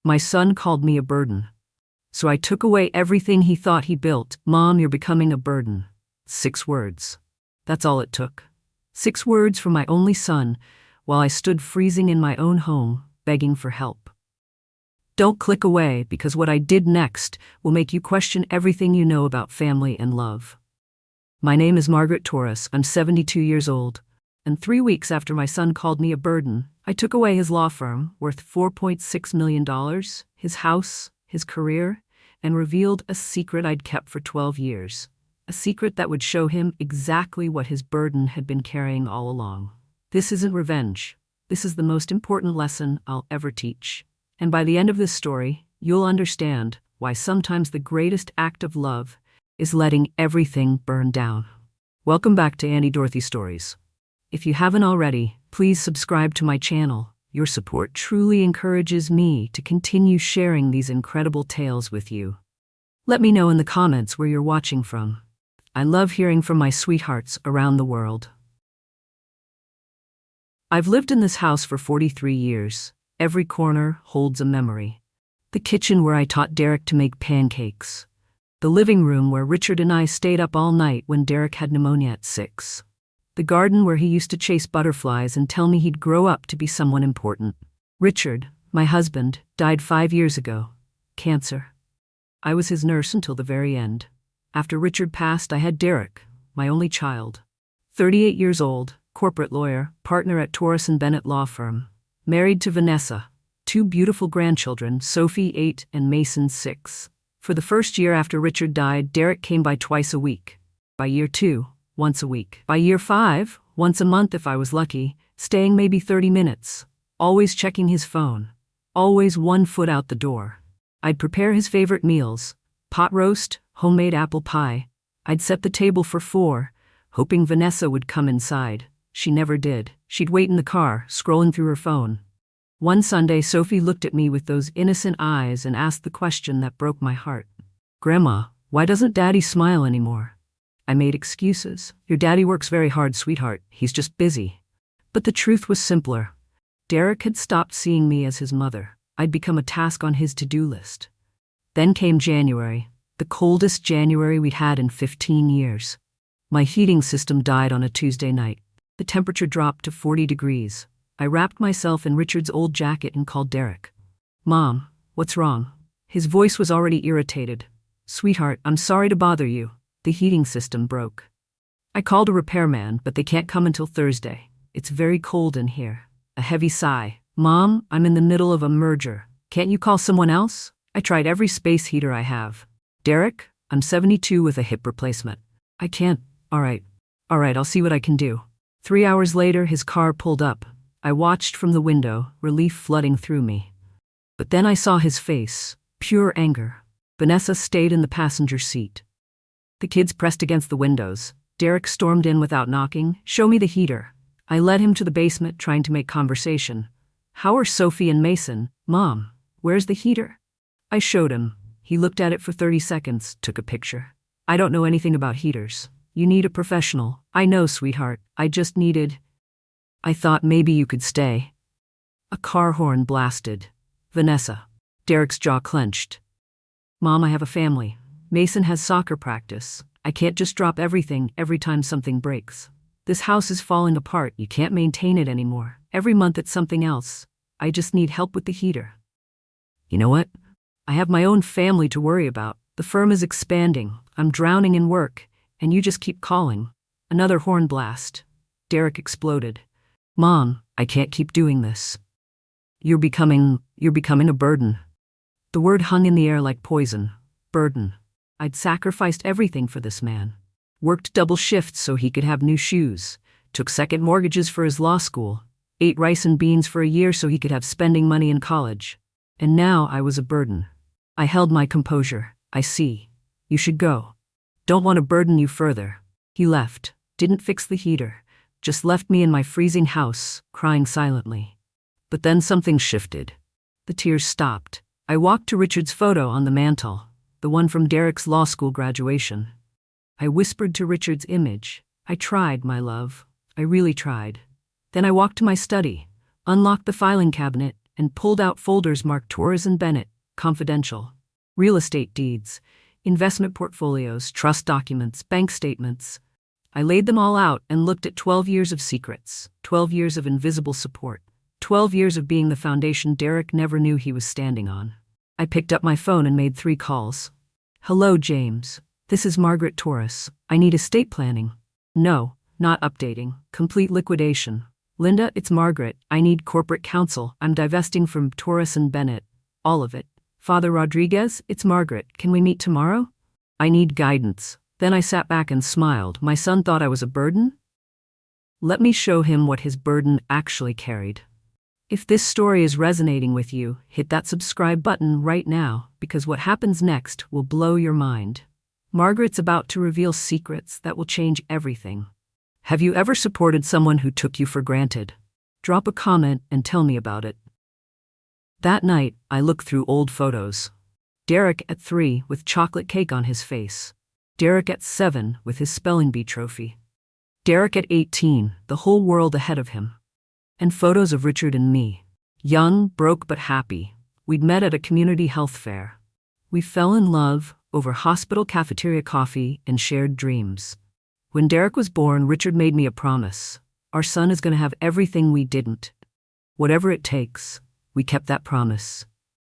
My son called me a burden. So I took away everything he thought he built. Mom, you're becoming a burden. 6 words. That's all it took. 6 words from my only son, while I stood freezing in my own home, begging for help. Don't click away, because what I did next will make you question everything you know about family and love. My name is Margaret Torres. I'm 72 years old. And 3 weeks after my son called me a burden, I took away his law firm, worth $4.6 million, his house, his career, and revealed a secret I'd kept for 12 years. A secret that would show him exactly what his burden had been carrying all along. This isn't revenge. This is the most important lesson I'll ever teach. And by the end of this story, you'll understand why sometimes the greatest act of love is letting everything burn down. Welcome back to Annie Dorothy Stories. If you haven't already, please subscribe to my channel. Your support truly encourages me to continue sharing these incredible tales with you. Let me know in the comments where you're watching from. I love hearing from my sweethearts around the world. I've lived in this house for 43 years. Every corner holds a memory. The kitchen where I taught Derek to make pancakes. The living room where Richard and I stayed up all night when Derek had pneumonia at 6. The garden where he used to chase butterflies and tell me he'd grow up to be someone important. Richard, my husband, died 5 years ago. Cancer. I was his nurse until the very end. After Richard passed, I had Derek, my only child. 38 years old, corporate lawyer, partner at Torres & Bennett law firm. Married to Vanessa. 2 beautiful grandchildren, Sophie 8 and Mason 6. For the first year after Richard died, Derek came by twice a week. By year 2, once a week. By year 5, once a month if I was lucky, staying maybe 30 minutes. Always checking his phone. Always 1 foot out the door. I'd prepare his favorite meals. Pot roast, homemade apple pie. I'd set the table for 4, hoping Vanessa would come inside. She never did. She'd wait in the car, scrolling through her phone. One Sunday, Sophie looked at me with those innocent eyes and asked the question that broke my heart. "Grandma, why doesn't Daddy smile anymore?" I made excuses. "Your daddy works very hard, sweetheart. He's just busy." But the truth was simpler. Derek had stopped seeing me as his mother. I'd become a task on his to-do list. Then came January, the coldest January we'd had in 15 years. My heating system died on a Tuesday night. The temperature dropped to 40 degrees. I wrapped myself in Richard's old jacket and called Derek. "Mom, what's wrong?" His voice was already irritated. "Sweetheart, I'm sorry to bother you. The heating system broke. I called a repairman, but they can't come until Thursday. It's very cold in here." A heavy sigh. "Mom, I'm in the middle of a merger. Can't you call someone else? I tried every space heater I have." "Derek, I'm 72 with a hip replacement. I can't." All right, I'll see what I can do." 3 hours later, his car pulled up. I watched from the window, relief flooding through me. But then I saw his face, pure anger. Vanessa stayed in the passenger seat. The kids pressed against the windows. Derek stormed in without knocking. "Show me the heater." I led him to the basement, trying to make conversation. "How are Sophie and Mason?" "Mom, where's the heater?" I showed him. He looked at it for 30 seconds, took a picture. "I don't know anything about heaters. You need a professional." "I know, sweetheart. I just needed..." "I thought maybe you could stay." A car horn blasted. "Vanessa." Derek's jaw clenched. "Mom, I have a family. Mason has soccer practice. I can't just drop everything every time something breaks. This house is falling apart. You can't maintain it anymore. Every month it's something else. I just need help with the heater." "You know what? I have my own family to worry about. The firm is expanding. I'm drowning in work, and you just keep calling." Another horn blast. Derek exploded. "Mom, I can't keep doing this. You're becoming a burden." The word hung in the air like poison. Burden. I'd sacrificed everything for this man. Worked double shifts so he could have new shoes. Took second mortgages for his law school. Ate rice and beans for a year so he could have spending money in college. And now I was a burden. I held my composure. "I see. You should go. Don't want to burden you further." He left. Didn't fix the heater. Just left me in my freezing house, crying silently. But then something shifted. The tears stopped. I walked to Richard's photo on the mantel, the one from Derek's law school graduation. I whispered to Richard's image. "I tried, my love. I really tried." Then I walked to my study, unlocked the filing cabinet, and pulled out folders marked Torres and Bennett, confidential. Real estate deeds, investment portfolios, trust documents, bank statements. I laid them all out and looked at 12 years of secrets, 12 years of invisible support, 12 years of being the foundation Derek never knew he was standing on. I picked up my phone and made 3 calls. Hello, James. This is Margaret Torres. I need estate planning. No, not updating. Complete liquidation. Linda, it's Margaret. I need corporate counsel. I'm divesting from Torres and Bennett. All of it. Father Rodriguez, it's Margaret. Can we meet tomorrow? I need guidance. Then I sat back and smiled. My son thought I was a burden? Let me show him what his burden actually carried. If this story is resonating with you, hit that subscribe button right now, because what happens next will blow your mind. Margaret's about to reveal secrets that will change everything. Have you ever supported someone who took you for granted? Drop a comment and tell me about it. That night, I looked through old photos. Derek at 3 with chocolate cake on his face. Derek at 7 with his spelling bee trophy. Derek at 18, the whole world ahead of him. And photos of Richard and me. Young, broke but happy. We'd met at a community health fair. We fell in love over hospital cafeteria coffee and shared dreams. When Derek was born, Richard made me a promise. Our son is going to have everything we didn't. Whatever it takes. We kept that promise.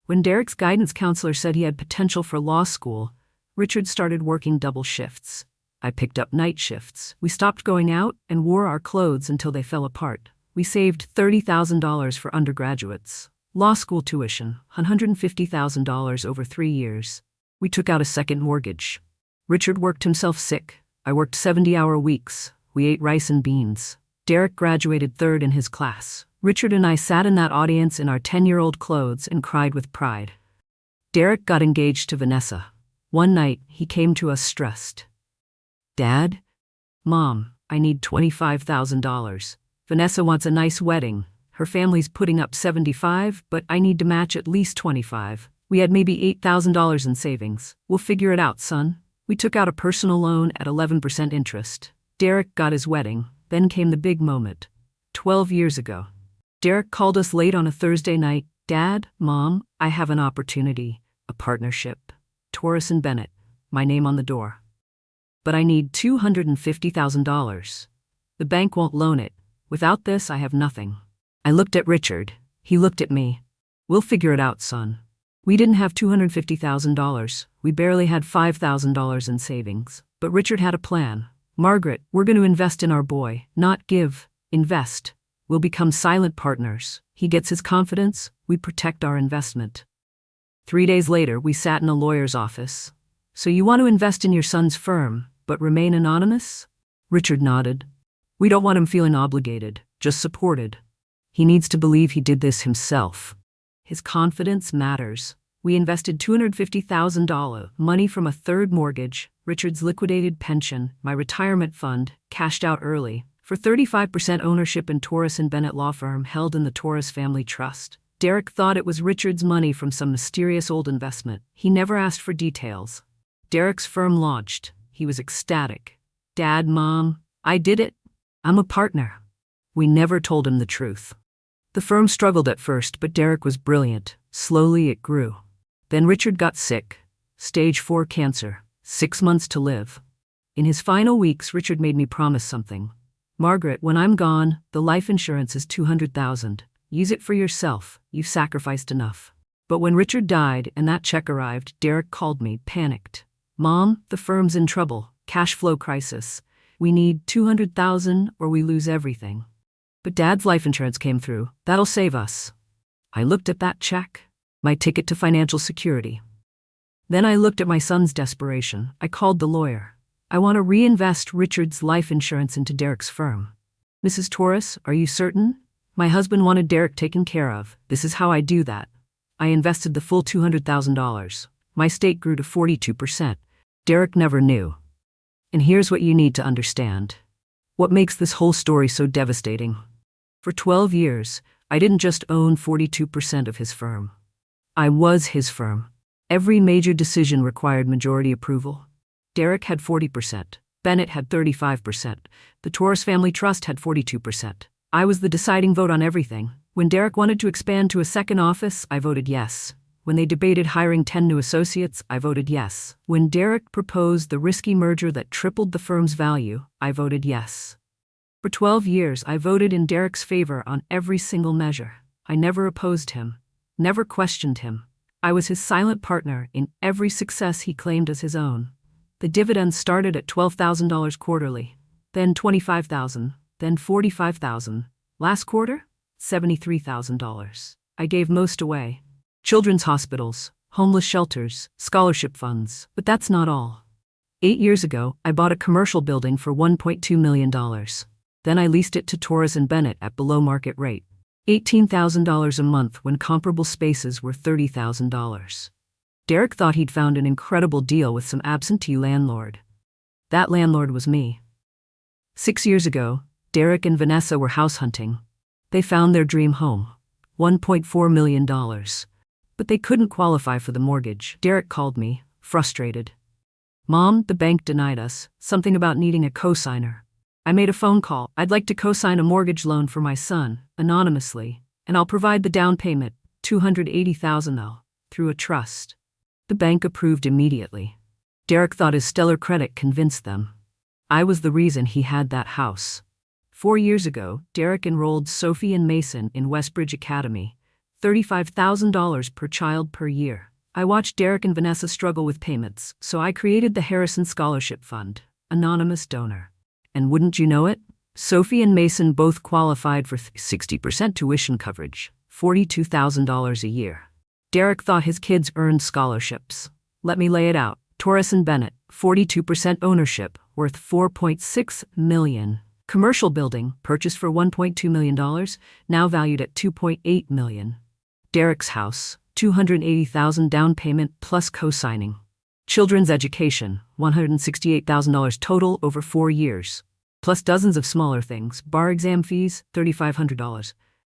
When Derek's guidance counselor said he had potential for law school, Richard started working double shifts. I picked up night shifts. We stopped going out and wore our clothes until they fell apart. We saved $30,000 for undergraduates. Law school tuition, $150,000 over 3 years. We took out a second mortgage. Richard worked himself sick. I worked 70-hour weeks. We ate rice and beans. Derek graduated 3rd in his class. Richard and I sat in that audience in our 10-year-old clothes and cried with pride. Derek got engaged to Vanessa. One night, he came to us stressed. Dad? Mom, I need $25,000. Vanessa wants a nice wedding. Her family's putting up $75,000, but I need to match at least $25,000. We had maybe $8,000 in savings. We'll figure it out, son. We took out a personal loan at 11% interest. Derek got his wedding. Then came the big moment. 12 years ago. Derek called us late on a Thursday night. Dad, Mom, I have an opportunity. A partnership. Torres and Bennett. My name on the door. But I need $250,000. The bank won't loan it. Without this, I have nothing. I looked at Richard. He looked at me. We'll figure it out, son. We didn't have $250,000. We barely had $5,000 in savings. But Richard had a plan. Margaret, we're going to invest in our boy. Not give. Invest. We'll become silent partners. He gets his confidence. We protect our investment. 3 days later, we sat in a lawyer's office. So you want to invest in your son's firm, but remain anonymous? Richard nodded. We don't want him feeling obligated, just supported. He needs to believe he did this himself. His confidence matters. We invested $250,000, money from a 3rd mortgage, Richard's liquidated pension, my retirement fund, cashed out early, for 35% ownership in Torres and Bennett law firm held in the Torres family trust. Derek thought it was Richard's money from some mysterious old investment. He never asked for details. Derek's firm launched. He was ecstatic. Dad, Mom, I did it. I'm a partner. We never told him the truth. The firm struggled at first, but Derek was brilliant. Slowly it grew. Then Richard got sick. Stage 4 cancer. 6 months to live. In his final weeks, Richard made me promise something. Margaret, when I'm gone, the life insurance is $200,000. Use it for yourself. You've sacrificed enough. But when Richard died and that check arrived, Derek called me, panicked. Mom, the firm's in trouble. Cash flow crisis. We need $200,000 or we lose everything. But Dad's life insurance came through. That'll save us. I looked at that check. My ticket to financial security. Then I looked at my son's desperation. I called the lawyer. I want to reinvest Richard's life insurance into Derek's firm. Mrs. Torres, are you certain? My husband wanted Derek taken care of. This is how I do that. I invested the full $200,000. My stake grew to 42%. Derek never knew. And here's what you need to understand. What makes this whole story so devastating? For 12 years, I didn't just own 42% of his firm. I was his firm. Every major decision required majority approval. Derek had 40%. Bennett had 35%. The Torres family trust had 42%. I was the deciding vote on everything. When Derek wanted to expand to a second office, I voted yes. When they debated hiring 10 new associates, I voted yes. When Derek proposed the risky merger that tripled the firm's value, I voted yes. For 12 years, I voted in Derek's favor on every single measure. I never opposed him, never questioned him. I was his silent partner in every success he claimed as his own. The dividends started at $12,000 quarterly, then $25,000, then $45,000. Last quarter, $73,000. I gave most away. Children's hospitals, homeless shelters, scholarship funds, but that's not all. 8 years ago, I bought a commercial building for $1.2 million. Then I leased it to Torres and Bennett at below market rate. $18,000 a month when comparable spaces were $30,000. Derek thought he'd found an incredible deal with some absentee landlord. That landlord was me. 6 years ago, Derek and Vanessa were house hunting. They found their dream home, $1.4 million. But they couldn't qualify for the mortgage. Derek called me, frustrated. "Mom, the bank denied us, something about needing a cosigner." I made a phone call. "I'd like to cosign a mortgage loan for my son, anonymously, and I'll provide the down payment, $280,000 though, through a trust." The bank approved immediately. Derek thought his stellar credit convinced them. I was the reason he had that house. 4 years ago, Derek enrolled Sophie and Mason in Westbridge Academy, $35,000 per child per year. I watched Derek and Vanessa struggle with payments, so I created the Harrison Scholarship Fund, anonymous donor. And wouldn't you know it, Sophie and Mason both qualified for 60% tuition coverage, $42,000 a year. Derek thought his kids earned scholarships. Let me lay it out. Torres and Bennett, 42% ownership, worth $4.6 million. Commercial building, purchased for $1.2 million, now valued at $2.8 million. Derek's house, $280,000 down payment plus co-signing. Children's education, $168,000 total over 4 years, plus dozens of smaller things. Bar exam fees, $3,500.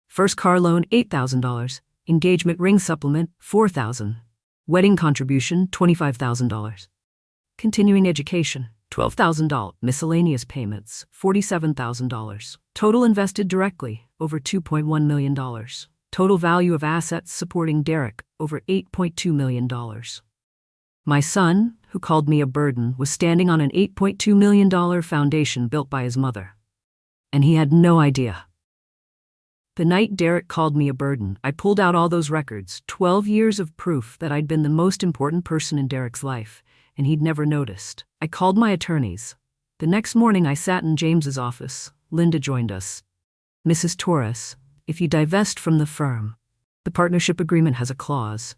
First car loan, $8,000. Engagement ring supplement, $4,000. Wedding contribution, $25,000. Continuing education, $12,000. Miscellaneous payments, $47,000. Total invested directly, over $2.1 million. Total value of assets supporting Derek, over $8.2 million. My son, who called me a burden, was standing on an $8.2 million foundation built by his mother. And he had no idea. The night Derek called me a burden, I pulled out all those records, 12 years of proof that I'd been the most important person in Derek's life, and he'd never noticed. I called my attorneys. The next morning I sat in James's office. Linda joined us. "Mrs. Torres, if you divest from the firm, the partnership agreement has a clause.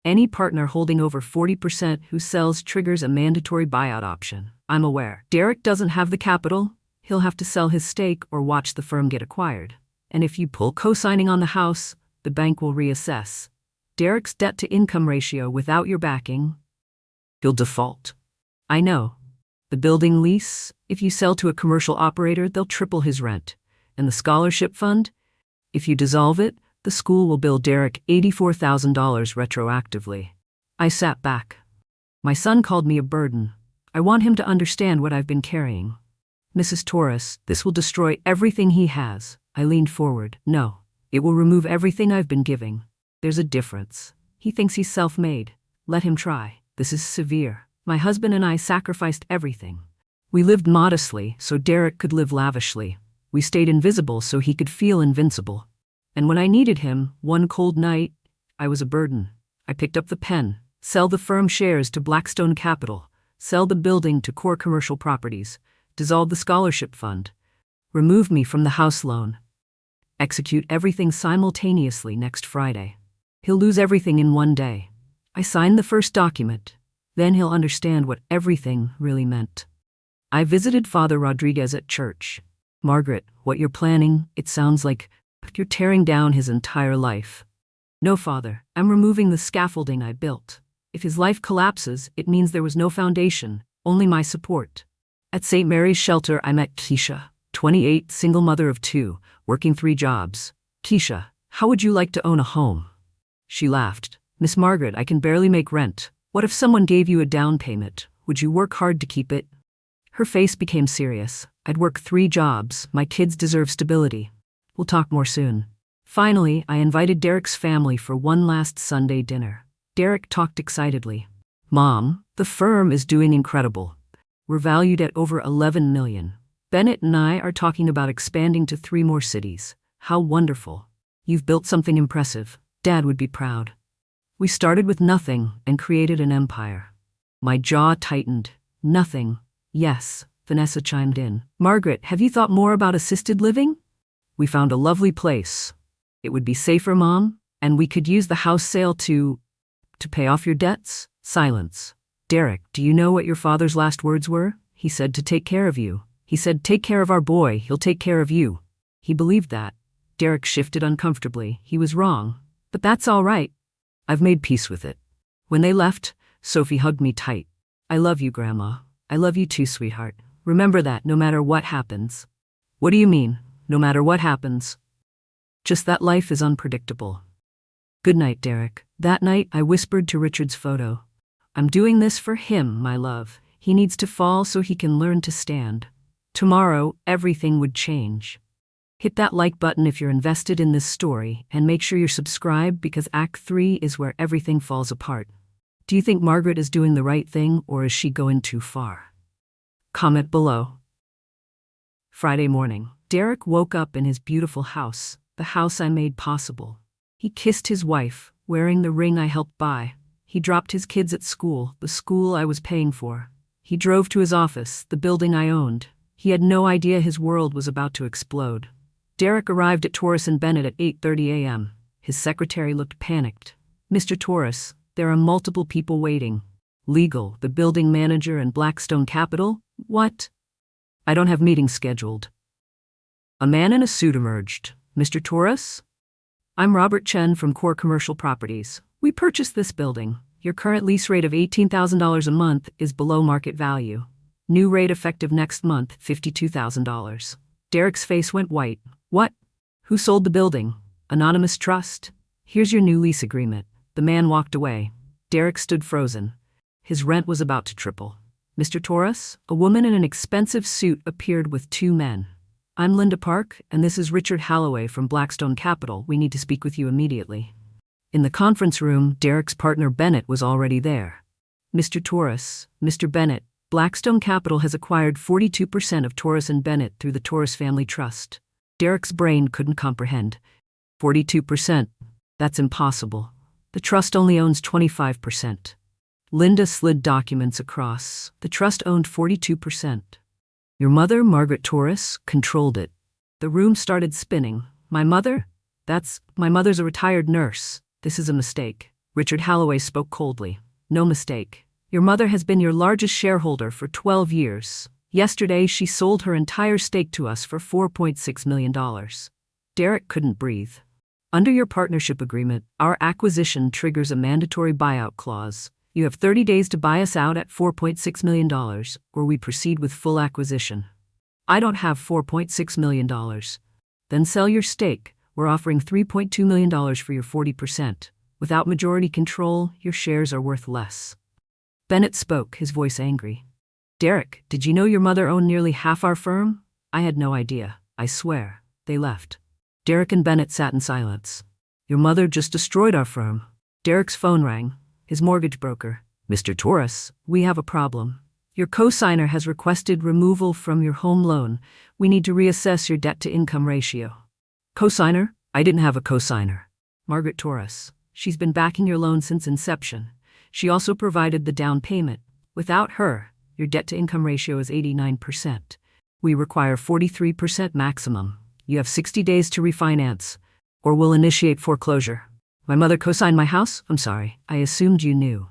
Any partner holding over 40% who sells triggers a mandatory buyout option. I'm aware. Derek doesn't have the capital. He'll have to sell his stake or watch the firm get acquired. And if you pull co-signing on the house, the bank will reassess Derek's debt-to-income ratio without your backing. He'll default. I know. The building lease, if you sell to a commercial operator, they'll triple his rent. And the scholarship fund, if you dissolve it, the school will bill Derek $84,000 retroactively." I sat back. My son called me a burden. I want him to understand what I've been carrying. "Mrs. Torres, this will destroy everything he has." I leaned forward. "No, it will remove everything I've been giving. There's a difference. He thinks he's self-made. Let him try. This is severe. My husband and I sacrificed everything. We lived modestly so Derek could live lavishly. We stayed invisible so he could feel invincible. And when I needed him, one cold night, I was a burden. I picked up the pen. Sell the firm shares to Blackstone Capital. Sell the building to Core Commercial Properties. Dissolve the scholarship fund. Remove me from the house loan. Execute everything simultaneously next Friday. He'll lose everything in one day. I signed the first document. Then he'll understand what everything really meant. I visited Father Rodriguez at church. "Margaret, what you're planning, it sounds like you're tearing down his entire life." "No, Father, I'm removing the scaffolding I built. If his life collapses, it means there was no foundation, only my support." At St. Mary's Shelter, I met Keisha, 28, single mother of 2, working 3 jobs. "Keisha, how would you like to own a home?" She laughed. "Miss Margaret, I can barely make rent. What if someone gave you a down payment? Would you work hard to keep it?" Her face became serious. "I'd work 3 jobs. My kids deserve stability. We'll talk more soon." Finally, I invited Derek's family for one last Sunday dinner. Derek talked excitedly. Mom, the firm is doing incredible. We're valued at over 11 million. Bennett and I are talking about expanding to 3 more cities. How wonderful. You've built something impressive. Dad would be proud. We started with nothing and created an empire. My jaw tightened. Nothing. Yes, Vanessa chimed in. Margaret, have you thought more about assisted living? We found a lovely place. It would be safer, Mom, and we could use the house sale to pay off your debts. Silence. Derek, do you know what your father's last words were? He said to take care of you. He said, take care of our boy, he'll take care of you. He believed that. Derek shifted uncomfortably. He was wrong. But that's all right. I've made peace with it. When they left, Sophie hugged me tight. I love you, Grandma. I love you too, sweetheart. Remember that no matter what happens. What do you mean, no matter what happens? Just that life is unpredictable. Good night, Derek. That night, I whispered to Richard's photo. I'm doing this for him, my love. He needs to fall so he can learn to stand. Tomorrow, everything would change. Hit that like button if you're invested in this story, and make sure you're subscribed because Act 3 is where everything falls apart. Do you think Margaret is doing the right thing, or is she going too far? Comment below. Friday morning, Derek woke up in his beautiful house, the house I made possible. He kissed his wife, wearing the ring I helped buy. He dropped his kids at school, the school I was paying for. He drove to his office, the building I owned. He had no idea his world was about to explode. Derek arrived at Torres and Bennett at 8:30 a.m. His secretary looked panicked. Mr. Torres, there are multiple people waiting. Legal, the building manager, and Blackstone Capital? What? I don't have meetings scheduled. A man in a suit emerged. Mr. Torres? I'm Robert Chen from Core Commercial Properties. We purchased this building. Your current lease rate of $18,000 a month is below market value. New rate effective next month, $52,000. Derek's face went white. What? Who sold the building? Anonymous Trust? Here's your new lease agreement. The man walked away. Derek stood frozen. His rent was about to triple. Mr. Torres, a woman in an expensive suit appeared with 2 men. I'm Linda Park, and this is Richard Halloway from Blackstone Capital. We need to speak with you immediately. In the conference room, Derek's partner Bennett was already there. Mr. Torres, Mr. Bennett, Blackstone Capital has acquired 42% of Torres and Bennett through the Torres Family Trust. Derek's brain couldn't comprehend. 42%? That's impossible. The trust only owns 25%. Linda slid documents across. The trust owned 42%. Your mother, Margaret Torres, controlled it. The room started spinning. My mother? My mother's a retired nurse. This is a mistake. Richard Halloway spoke coldly. No mistake. Your mother has been your largest shareholder for 12 years. Yesterday, she sold her entire stake to us for $4.6 million. Derek couldn't breathe. Under your partnership agreement, our acquisition triggers a mandatory buyout clause. You have 30 days to buy us out at $4.6 million, or we proceed with full acquisition. I don't have $4.6 million. Then sell your stake. We're offering $3.2 million for your 40%. Without majority control, your shares are worth less. Bennett spoke, his voice angry. Derek, did you know your mother owned nearly half our firm? I had no idea. I swear. They left. Derek and Bennett sat in silence. Your mother just destroyed our firm. Derek's phone rang. His mortgage broker. Mr. Torres, we have a problem. Your co-signer has requested removal from your home loan. We need to reassess your debt-to-income ratio. Co-signer? I didn't have a co-signer. Margaret Torres. She's been backing your loan since inception. She also provided the down payment. Without her, your debt-to-income ratio is 89%. We require 43% maximum. You have 60 days to refinance, or we'll initiate foreclosure. My mother co-signed my house? I'm sorry. I assumed you knew.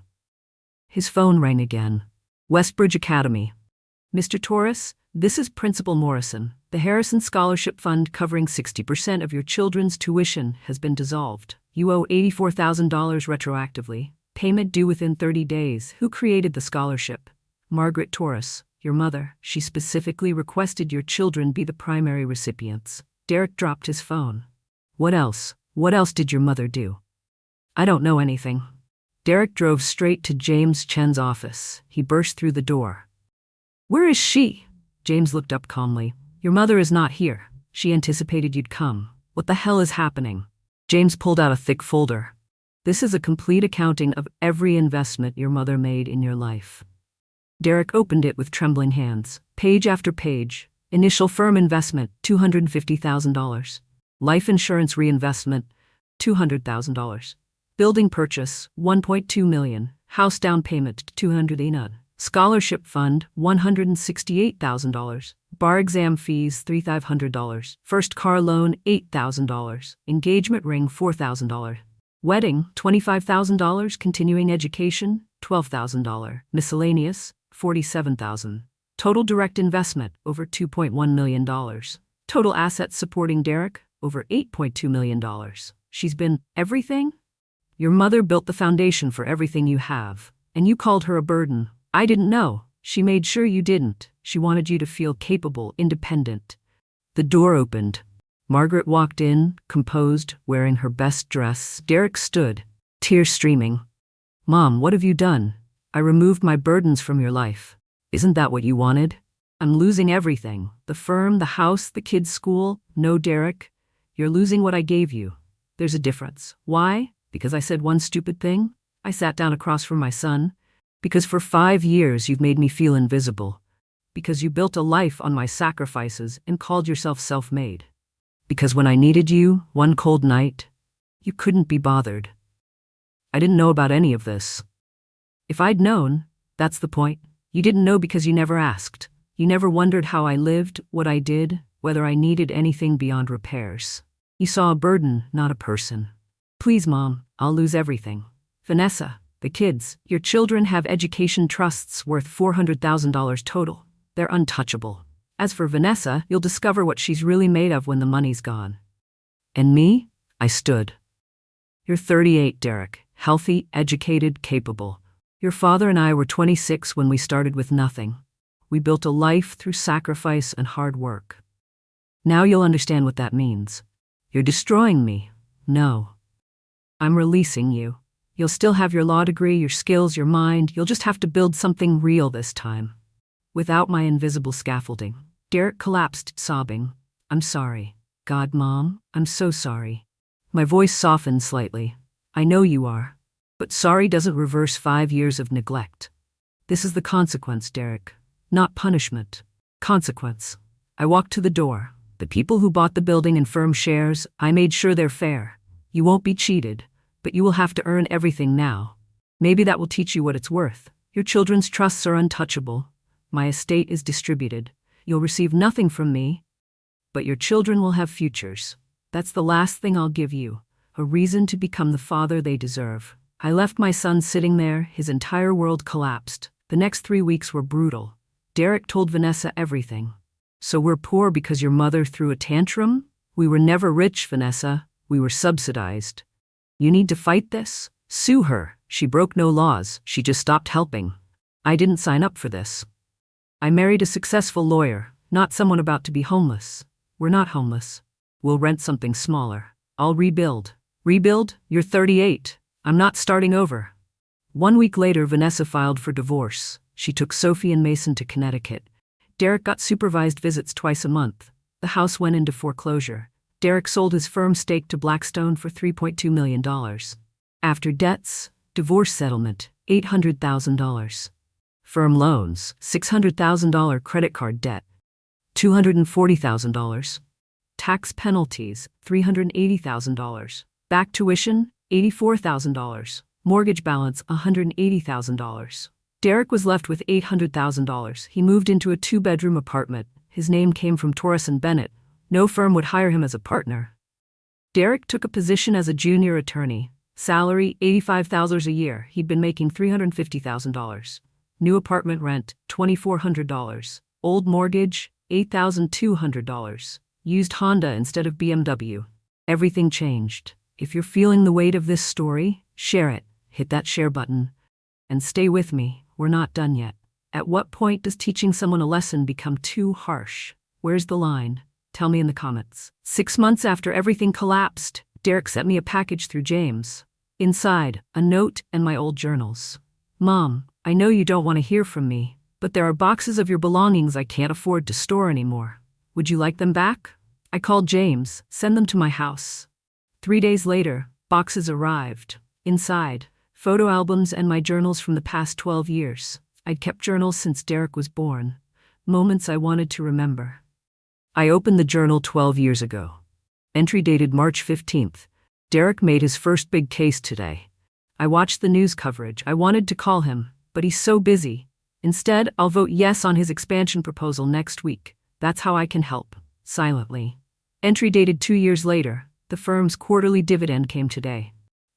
His phone rang again. Westbridge Academy. Mr. Torres, this is Principal Morrison. The Harrison Scholarship Fund covering 60% of your children's tuition has been dissolved. You owe $84,000 retroactively. Payment due within 30 days. Who created the scholarship? Margaret Torres, your mother. She specifically requested your children be the primary recipients. Derek dropped his phone. What else? What else did your mother do? I don't know anything. Derek drove straight to James Chen's office. He burst through the door. Where is she? James looked up calmly. Your mother is not here. She anticipated you'd come. What the hell is happening? James pulled out a thick folder. This is a complete accounting of every investment your mother made in your life. Derek opened it with trembling hands. Page after page. Initial firm investment, $250,000. Life insurance reinvestment, $200,000. Building purchase, $1.2 million. House down payment, $200,000. Scholarship fund, $168,000. Bar exam fees, $3,500. First car loan, $8,000. Engagement ring, $4,000. Wedding, $25,000. Continuing education, $12,000. Miscellaneous, $47,000. Total direct investment, over $2.1 million. Total assets supporting Derek, over $8.2 million. She's been everything? Your mother built the foundation for everything you have, and you called her a burden. I didn't know. She made sure you didn't. She wanted you to feel capable, independent. The door opened. Margaret walked in, composed, wearing her best dress. Derek stood, tears streaming. Mom, what have you done? I removed my burdens from your life. Isn't that what you wanted? I'm losing everything. The firm, the house, the kids' school. No, Derek. You're losing what I gave you. There's a difference. Why? Because I said one stupid thing? I sat down across from my son. Because for 5 years you've made me feel invisible. Because you built a life on my sacrifices and called yourself self-made. Because when I needed you, one cold night, you couldn't be bothered. I didn't know about any of this. If I'd known, that's the point. You didn't know because you never asked. You never wondered how I lived, what I did, whether I needed anything beyond repairs. You saw a burden, not a person. Please, Mom, I'll lose everything. Vanessa, the kids, your children have education trusts worth $400,000 total. They're untouchable. As for Vanessa, you'll discover what she's really made of when the money's gone. And me? I stood. You're 38, Derek. Healthy, educated, capable. Your father and I were 26 when we started with nothing. We built a life through sacrifice and hard work. Now you'll understand what that means. You're destroying me. No. I'm releasing you. You'll still have your law degree, your skills, your mind. You'll just have to build something real this time. Without my invisible scaffolding. Derek collapsed, sobbing. I'm sorry. God, Mom, I'm so sorry. My voice softened slightly. I know you are. But sorry doesn't reverse 5 years of neglect. This is the consequence, Derek. Not punishment. Consequence. I walked to the door. The people who bought the building in firm shares, I made sure they're fair. You won't be cheated, but you will have to earn everything now. Maybe that will teach you what it's worth. Your children's trusts are untouchable. My estate is distributed. You'll receive nothing from me, but your children will have futures. That's the last thing I'll give you, a reason to become the father they deserve. I left my son sitting there, his entire world collapsed. The next 3 weeks were brutal. Derek told Vanessa everything. So we're poor because your mother threw a tantrum? We were never rich, Vanessa. We were subsidized. You need to fight this? Sue her. She broke no laws. She just stopped helping. I didn't sign up for this. I married a successful lawyer, not someone about to be homeless. We're not homeless. We'll rent something smaller. I'll rebuild. Rebuild? You're 38. I'm not starting over. 1 week later, Vanessa filed for divorce. She took Sophie and Mason to Connecticut. Derek got supervised visits twice a month. The house went into foreclosure. Derek sold his firm stake to Blackstone for $3.2 million. After debts, divorce settlement, $800,000. Firm loans, $600,000 credit card debt, $240,000. Tax penalties, $380,000. Back tuition, $84,000. Mortgage balance, $180,000. Derek was left with $800,000. He moved into a 2-bedroom apartment. His name came from Torres and Bennett. No firm would hire him as a partner. Derek took a position as a junior attorney. Salary, $85,000 a year. He'd been making $350,000. New apartment rent, $2,400. Old mortgage, $8,200. Used Honda instead of BMW. Everything changed. If you're feeling the weight of this story, share it. Hit that share button. And stay with me. We're not done yet. At what point does teaching someone a lesson become too harsh? Where's the line? Tell me in the comments. 6 months after everything collapsed, Derek sent me a package through James. Inside, a note and my old journals. Mom, I know you don't want to hear from me, but there are boxes of your belongings I can't afford to store anymore. Would you like them back? I called James, send them to my house. 3 days later, boxes arrived. Inside, photo albums and my journals from the past 12 years. I'd kept journals since Derek was born. Moments I wanted to remember. I opened the journal 12 years ago. Entry dated March 15th. Derek made his first big case today. I watched the news coverage. I wanted to call him, but he's so busy. Instead, I'll vote yes on his expansion proposal next week. That's how I can help. Silently. Entry dated 2 years later. The firm's quarterly dividend came today.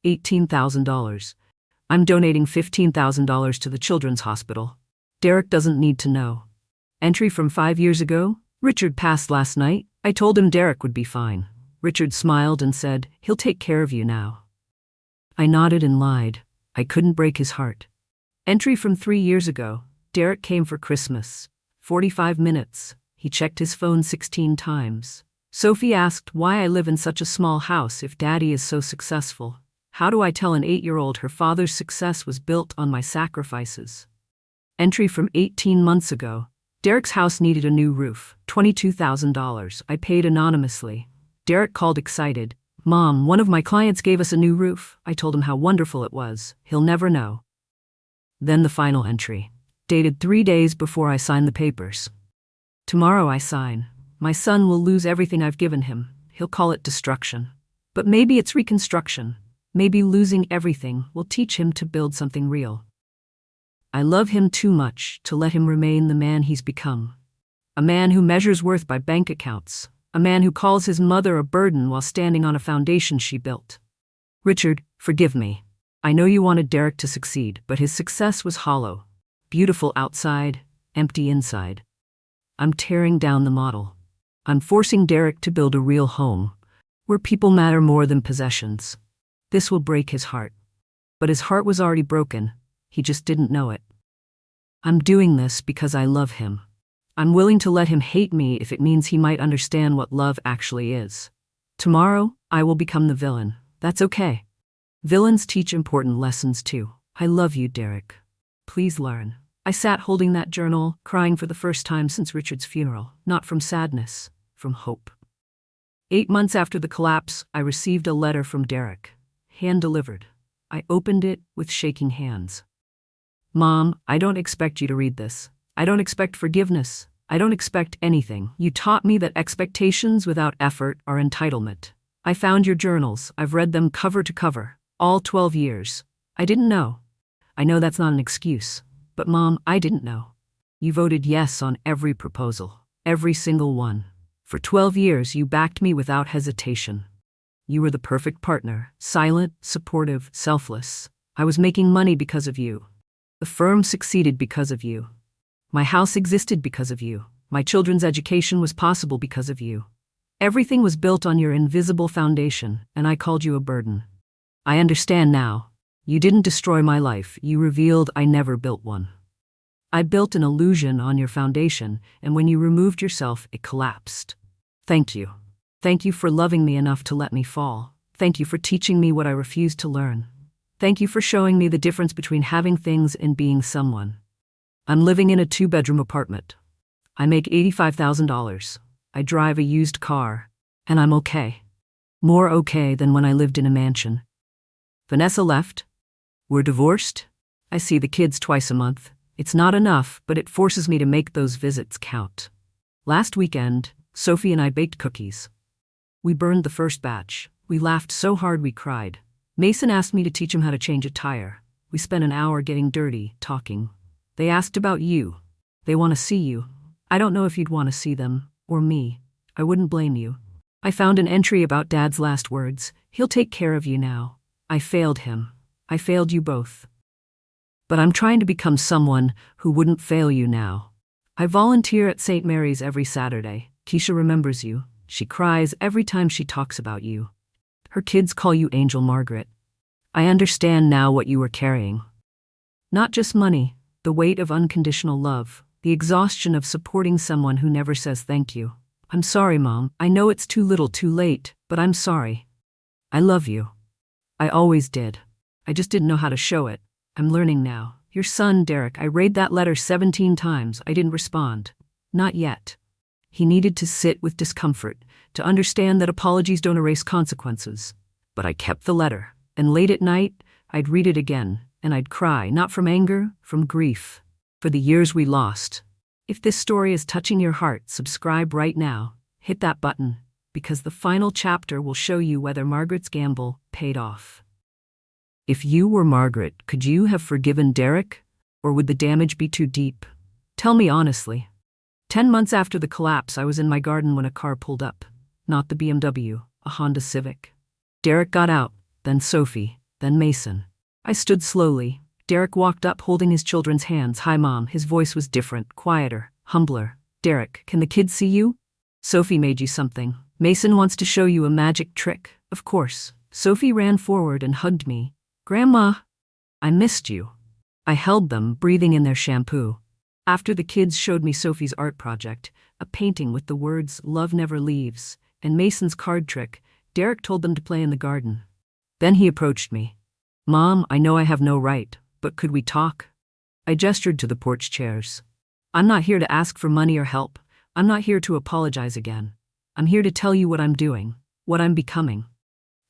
$18,000. I'm donating $15,000 to the Children's Hospital. Derek doesn't need to know. Entry from 5 years ago. Richard passed last night. I told him Derek would be fine. Richard smiled and said, he'll take care of you now. I nodded and lied. I couldn't break his heart. Entry from 3 years ago. Derek came for Christmas. 45 minutes. He checked his phone 16 times. Sophie asked why I live in such a small house if Daddy is so successful. How do I tell an 8-year-old her father's success was built on my sacrifices? Entry from 18 months ago. Derek's house needed a new roof. $22,000. I paid anonymously. Derek called excited. Mom, one of my clients gave us a new roof. I told him how wonderful it was. He'll never know. Then the final entry. Dated 3 days before I sign the papers. Tomorrow I sign. My son will lose everything I've given him. He'll call it destruction. But maybe it's reconstruction. Maybe losing everything will teach him to build something real. I love him too much to let him remain the man he's become. A man who measures worth by bank accounts. A man who calls his mother a burden while standing on a foundation she built. Richard, forgive me. I know you wanted Derek to succeed, but his success was hollow. Beautiful outside, empty inside. I'm tearing down the model. I'm forcing Derek to build a real home, where people matter more than possessions. This will break his heart. But his heart was already broken. He just didn't know it. I'm doing this because I love him. I'm willing to let him hate me if it means he might understand what love actually is. Tomorrow, I will become the villain. That's okay. Villains teach important lessons too. I love you, Derek. Please learn. I sat holding that journal, crying for the first time since Richard's funeral, not from sadness, from hope. 8 months after the collapse, I received a letter from Derek. Hand-delivered. I opened it with shaking hands. Mom, I don't expect you to read this. I don't expect forgiveness. I don't expect anything. You taught me that expectations without effort are entitlement. I found your journals. I've read them cover to cover, all 12 years. I didn't know. I know that's not an excuse. But Mom, I didn't know. You voted yes on every proposal, every single one. For 12 years, you backed me without hesitation. You were the perfect partner, silent, supportive, selfless. I was making money because of you. The firm succeeded because of you. My house existed because of you. My children's education was possible because of you. Everything was built on your invisible foundation, and I called you a burden. I understand now. You didn't destroy my life. You revealed I never built one. I built an illusion on your foundation, and when you removed yourself, it collapsed. Thank you. Thank you for loving me enough to let me fall. Thank you for teaching me what I refused to learn. Thank you for showing me the difference between having things and being someone. I'm living in a 2-bedroom apartment. I make $85,000. I drive a used car. And I'm okay. More okay than when I lived in a mansion. Vanessa left. We're divorced. I see the kids twice a month. It's not enough, but it forces me to make those visits count. Last weekend, Sophie and I baked cookies. We burned the first batch. We laughed so hard we cried. Mason asked me to teach him how to change a tire. We spent an hour getting dirty, talking. They asked about you. They want to see you. I don't know if you'd want to see them, or me. I wouldn't blame you. I found an entry about Dad's last words. He'll take care of you now. I failed him. I failed you both. But I'm trying to become someone who wouldn't fail you now. I volunteer at St. Mary's every Saturday. Keisha remembers you. She cries every time she talks about you. Her kids call you Angel Margaret. I understand now what you were carrying. Not just money, the weight of unconditional love, the exhaustion of supporting someone who never says thank you. I'm sorry, Mom. I know it's too little too late, but I'm sorry. I love you. I always did. I just didn't know how to show it. I'm learning now. Your son, Derek, I read that letter 17 times. I didn't respond. Not yet. He needed to sit with discomfort, to understand that apologies don't erase consequences. But I kept the letter, and late at night, I'd read it again, and I'd cry, not from anger, from grief, for the years we lost. If this story is touching your heart, subscribe right now. Hit that button, because the final chapter will show you whether Margaret's gamble paid off. If you were Margaret, could you have forgiven Derek? Or would the damage be too deep? Tell me honestly. 10 months after the collapse, I was in my garden when a car pulled up. Not the BMW, a Honda Civic. Derek got out, then Sophie, then Mason. I stood slowly. Derek walked up holding his children's hands. "Hi, Mom." His voice was different, quieter, humbler. "Derek, can the kids see you?" "Sophie made you something. Mason wants to show you a magic trick." "Of course." Sophie ran forward and hugged me. "Grandma, I missed you." I held them, breathing in their shampoo. After the kids showed me Sophie's art project, a painting with the words "Love Never Leaves," and Mason's card trick, Derek told them to play in the garden. Then he approached me. "Mom, I know I have no right, but could we talk?" I gestured to the porch chairs. "I'm not here to ask for money or help. I'm not here to apologize again. I'm here to tell you what I'm doing, what I'm becoming."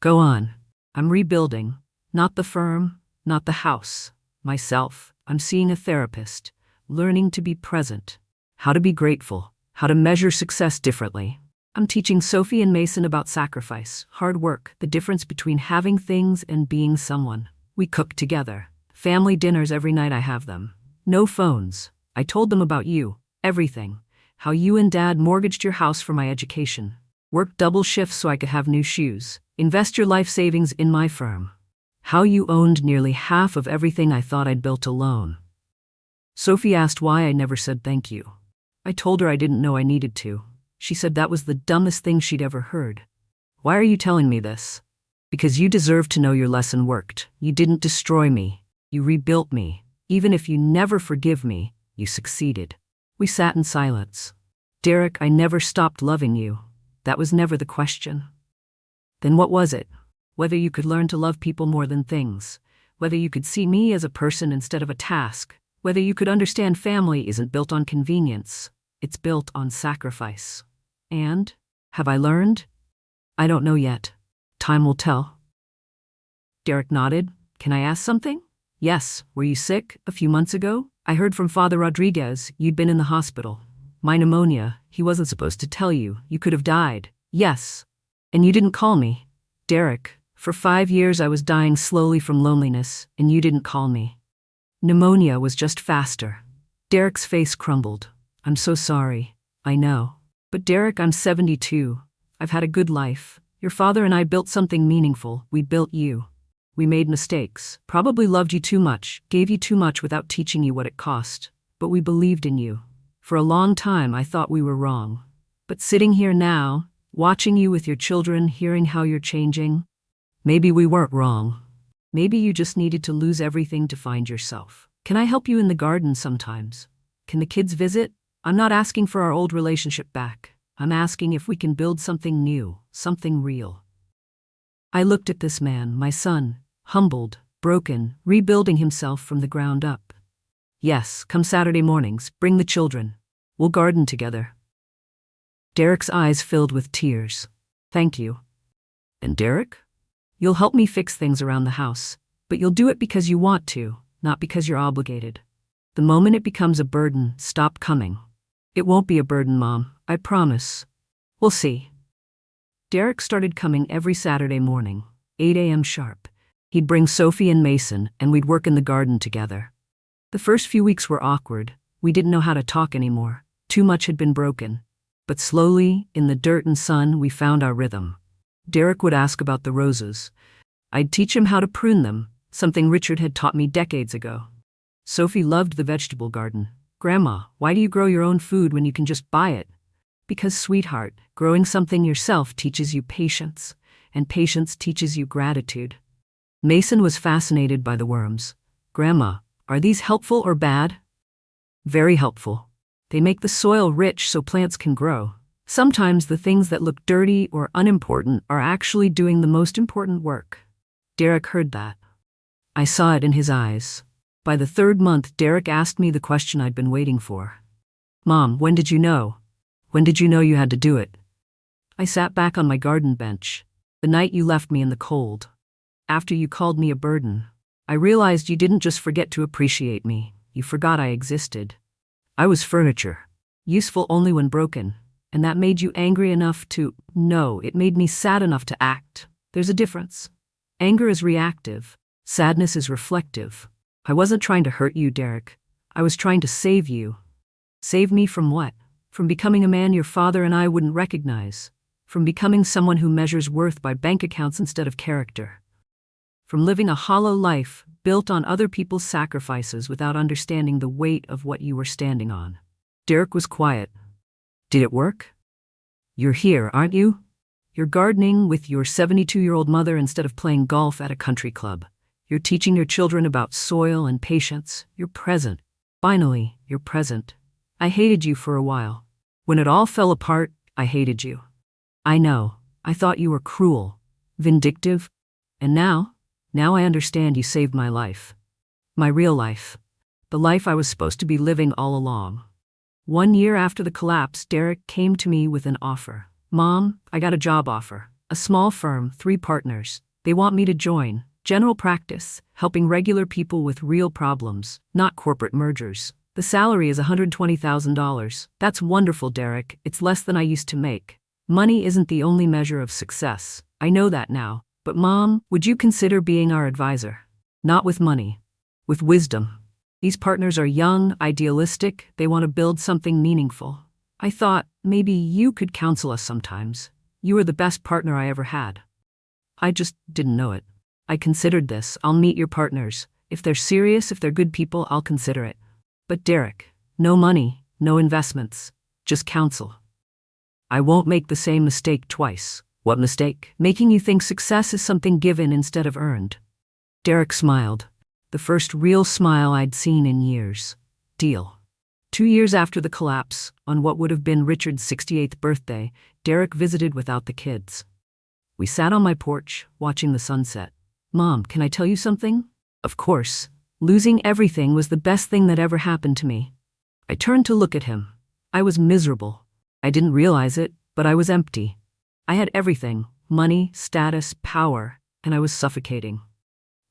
"Go on." "I'm rebuilding. Not the firm, not the house. Myself. I'm seeing a therapist. Learning to be present. How to be grateful. How to measure success differently. I'm teaching Sophie and Mason about sacrifice, hard work, the difference between having things and being someone. We cook together. Family dinners every night I have them. No phones. I told them about you. Everything. How you and Dad mortgaged your house for my education. Worked double shifts so I could have new shoes. Invest your life savings in my firm. How you owned nearly half of everything I thought I'd built alone. Sophie asked why I never said thank you. I told her I didn't know I needed to. She said that was the dumbest thing she'd ever heard. "Why are you telling me this?" "Because you deserve to know your lesson worked. You didn't destroy me. You rebuilt me. Even if you never forgive me, you succeeded." We sat in silence. "Derek, I never stopped loving you. That was never the question." "Then what was it?" "Whether you could learn to love people more than things. Whether you could see me as a person instead of a task. Whether you could understand family isn't built on convenience. It's built on sacrifice." "And? Have I learned?" "I don't know yet. Time will tell." Derek nodded. "Can I ask something?" "Yes. Were you sick a few months ago? I heard from Father Rodriguez you'd been in the hospital. My pneumonia. He wasn't supposed to tell you. You could have died." "Yes. And you didn't call me." "Derek, for 5 years I was dying slowly from loneliness, and you didn't call me." "Pneumonia was just faster." Derek's face crumbled. "I'm so sorry. I know. But Derek, I'm 72. I've had a good life. Your father and I built something meaningful. We built you. We made mistakes. Probably loved you too much, gave you too much without teaching you what it cost. But we believed in you. For a long time I thought we were wrong. But sitting here now, watching you with your children, hearing how you're changing, maybe we weren't wrong. Maybe you just needed to lose everything to find yourself. Can I help you in the garden sometimes? Can the kids visit? I'm not asking for our old relationship back. I'm asking if we can build something new, something real." I looked at this man, my son, humbled, broken, rebuilding himself from the ground up. "Yes, come Saturday mornings, bring the children. We'll garden together." Derek's eyes filled with tears. "Thank you." "And Derek?" "You'll help me fix things around the house, but you'll do it because you want to, not because you're obligated. The moment it becomes a burden, stop coming." "It won't be a burden, Mom. I promise. We'll see." Derek started coming every Saturday morning, 8 a.m. sharp. He'd bring Sophie and Mason, and we'd work in the garden together. The first few weeks were awkward. We didn't know how to talk anymore. Too much had been broken. But slowly, in the dirt and sun, we found our rhythm. Derek would ask about the roses. I'd teach him how to prune them, something Richard had taught me decades ago. Sophie loved the vegetable garden. "Grandma, why do you grow your own food when you can just buy it?" "Because, sweetheart, growing something yourself teaches you patience, and patience teaches you gratitude." Mason was fascinated by the worms. "Grandma, are these helpful or bad?" "Very helpful. They make the soil rich so plants can grow. Sometimes the things that look dirty or unimportant are actually doing the most important work." Derek heard that. I saw it in his eyes. By the 3rd month, Derek asked me the question I'd been waiting for. "Mom, when did you know?" When did you know you had to do it? I sat back on my garden bench. The night you left me in the cold. After you called me a burden, I realized you didn't just forget to appreciate me, you forgot I existed. I was furniture, useful only when broken, and that made you angry enough to— No, it made me sad enough to act. There's a difference. Anger is reactive, sadness is reflective. I wasn't trying to hurt you, Derek. I was trying to save you. Save me from what? From becoming a man your father and I wouldn't recognize. From becoming someone who measures worth by bank accounts instead of character. From living a hollow life built on other people's sacrifices without understanding the weight of what you were standing on. Derek was quiet. Did it work? You're here, aren't you? You're gardening with your 72-year-old mother instead of playing golf at a country club. You're teaching your children about soil and patience. You're present. Finally, you're present. I hated you for a while. When it all fell apart, I hated you. I know. I thought you were cruel, vindictive, and now I understand you saved my life. My real life. The life I was supposed to be living all along. 1 year after the collapse, Derek came to me with an offer. Mom, I got a job offer. A small firm, 3 partners. They want me to join. General practice, helping regular people with real problems, not corporate mergers. The salary is $120,000. That's wonderful, Derek. It's less than I used to make. Money isn't the only measure of success. I know that now. But Mom, would you consider being our advisor? Not with money. With wisdom. These partners are young, idealistic. They want to build something meaningful. I thought, maybe you could counsel us sometimes. You were the best partner I ever had. I just didn't know it. I considered this. I'll meet your partners. If they're serious, if they're good people, I'll consider it. But Derek, no money, no investments, just counsel. I won't make the same mistake twice. What mistake? Making you think success is something given instead of earned. Derek smiled. The first real smile I'd seen in years. Deal. 2 years after the collapse, on what would have been Richard's 68th birthday, Derek visited without the kids. We sat on my porch, watching the sunset. Mom, can I tell you something? Of course. Losing everything was the best thing that ever happened to me. I turned to look at him. I was miserable. I didn't realize it, but I was empty. I had everything, money, status, power, and I was suffocating.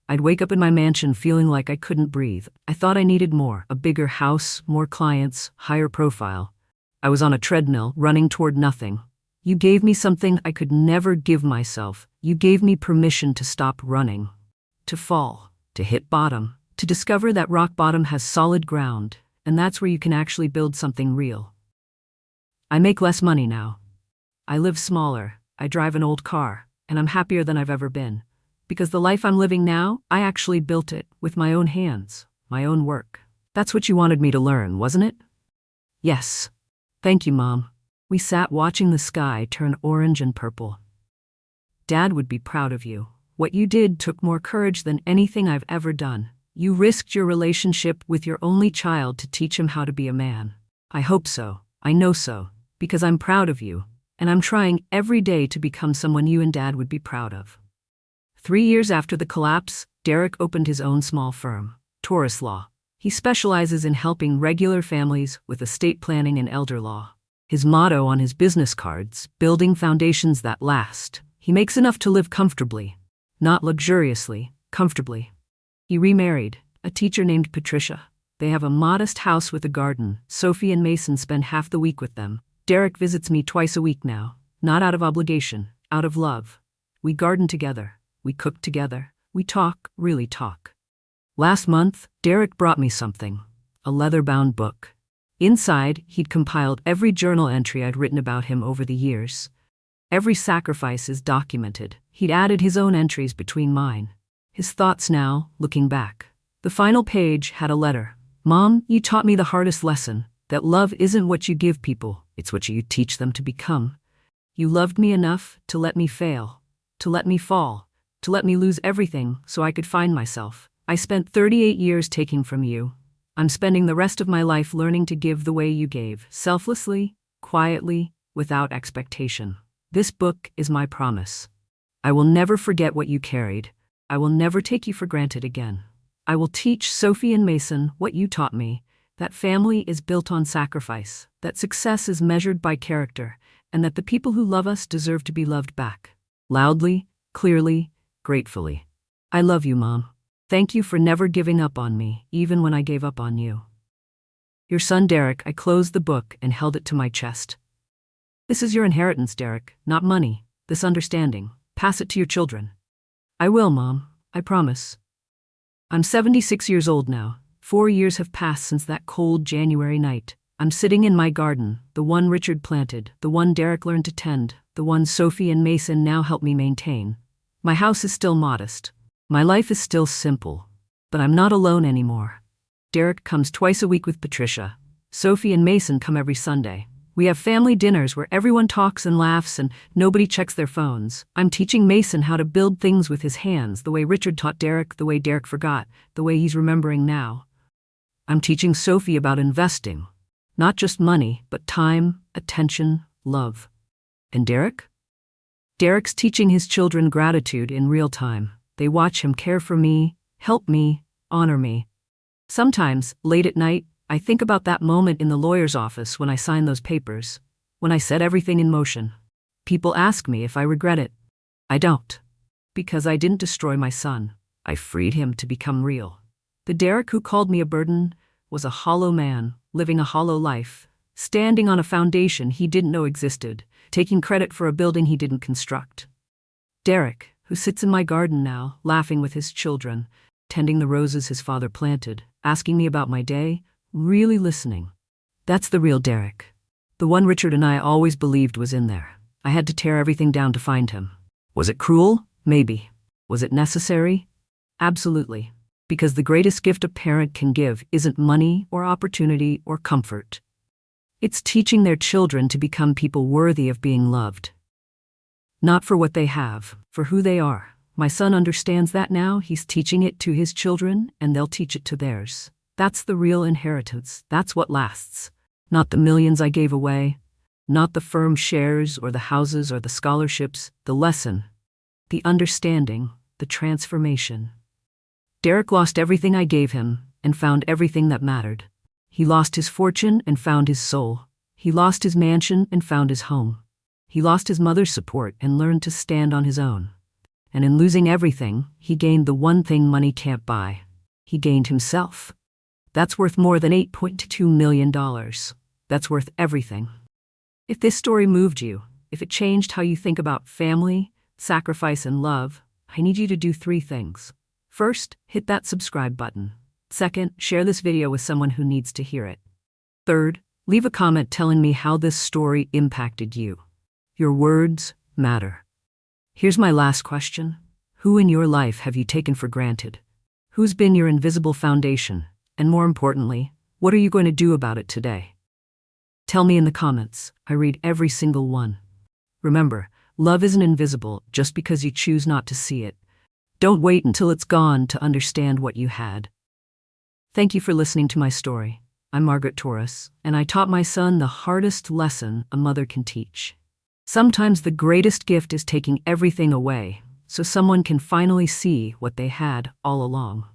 I'd wake up in my mansion feeling like I couldn't breathe. I thought I needed more, a bigger house, more clients, higher profile. I was on a treadmill, running toward nothing. You gave me something I could never give myself. You gave me permission to stop running. To fall, to hit bottom, to discover that rock bottom has solid ground, and that's where you can actually build something real. I make less money now. I live smaller, I drive an old car, and I'm happier than I've ever been. Because the life I'm living now, I actually built it, with my own hands, my own work. That's what you wanted me to learn, wasn't it? Yes. Thank you, Mom. We sat watching the sky turn orange and purple. Dad would be proud of you. What you did took more courage than anything I've ever done. You risked your relationship with your only child to teach him how to be a man. I hope so. I know so. Because I'm proud of you. And I'm trying every day to become someone you and Dad would be proud of. 3 years after the collapse, Derek opened his own small firm, Torres Law. He specializes in helping regular families with estate planning and elder law. His motto on his business cards, building foundations that last. He makes enough to live comfortably. Not luxuriously, comfortably. He remarried, a teacher named Patricia. They have a modest house with a garden. Sophie and Mason spend half the week with them. Derek visits me twice a week now, not out of obligation, out of love. We garden together. We cook together. We talk, really talk. Last month, Derek brought me something. A leather-bound book. Inside, he'd compiled every journal entry I'd written about him over the years. Every sacrifice is documented. He'd added his own entries between mine. His thoughts now, looking back. The final page had a letter. Mom, you taught me the hardest lesson, that love isn't what you give people, it's what you teach them to become. You loved me enough to let me fail, to let me fall, to let me lose everything so I could find myself. I spent 38 years taking from you. I'm spending the rest of my life learning to give the way you gave, selflessly, quietly, without expectation. This book is my promise. I will never forget what you carried. I will never take you for granted again. I will teach Sophie and Mason what you taught me, that family is built on sacrifice, that success is measured by character, and that the people who love us deserve to be loved back. Loudly, clearly, gratefully. I love you, Mom. Thank you for never giving up on me, even when I gave up on you. Your son, Derek. I closed the book and held it to my chest. This is your inheritance, Derek, not money, this understanding. Pass it to your children. I will, Mom, I promise. I'm 76 years old now. 4 years have passed since that cold January night. I'm sitting in my garden, the one Richard planted, the one Derek learned to tend, the one Sophie and Mason now help me maintain. My house is still modest. My life is still simple. But I'm not alone anymore. Derek comes twice a week with Patricia. Sophie and Mason come every Sunday. We have family dinners where everyone talks and laughs and nobody checks their phones. I'm teaching Mason how to build things with his hands, the way Richard taught Derek, the way Derek forgot, the way he's remembering now. I'm teaching Sophie about investing. Not just money, but time, attention, love. And Derek? Derek's teaching his children gratitude in real time. They watch him care for me, help me, honor me. Sometimes, late at night, I think about that moment in the lawyer's office when I signed those papers, when I set everything in motion. People ask me if I regret it. I don't. Because I didn't destroy my son. I freed him to become real. The Derek who called me a burden was a hollow man, living a hollow life, standing on a foundation he didn't know existed, taking credit for a building he didn't construct. Derek, who sits in my garden now, laughing with his children, tending the roses his father planted, asking me about my day, really listening. That's the real Derek. The one Richard and I always believed was in there. I had to tear everything down to find him. Was it cruel? Maybe. Was it necessary? Absolutely. Because the greatest gift a parent can give isn't money or opportunity or comfort. It's teaching their children to become people worthy of being loved. Not for what they have, for who they are. My son understands that now. He's teaching it to his children, and they'll teach it to theirs. That's the real inheritance. That's what lasts. Not the millions I gave away. Not the firm shares or the houses or the scholarships. The lesson. The understanding. The transformation. Derek lost everything I gave him and found everything that mattered. He lost his fortune and found his soul. He lost his mansion and found his home. He lost his mother's support and learned to stand on his own. And in losing everything, he gained the one thing money can't buy. He gained himself. That's worth more than $8.2 million. That's worth everything. If this story moved you, if it changed how you think about family, sacrifice, and love, I need you to do 3 things. First, hit that subscribe button. Second, share this video with someone who needs to hear it. Third, leave a comment telling me how this story impacted you. Your words matter. Here's my last question. Who in your life have you taken for granted? Who's been your invisible foundation? And more importantly, what are you going to do about it today? Tell me in the comments. I read every single one. Remember, love isn't invisible just because you choose not to see it. Don't wait until it's gone to understand what you had. Thank you for listening to my story. I'm Margaret Torres, and I taught my son the hardest lesson a mother can teach. Sometimes the greatest gift is taking everything away, so someone can finally see what they had all along.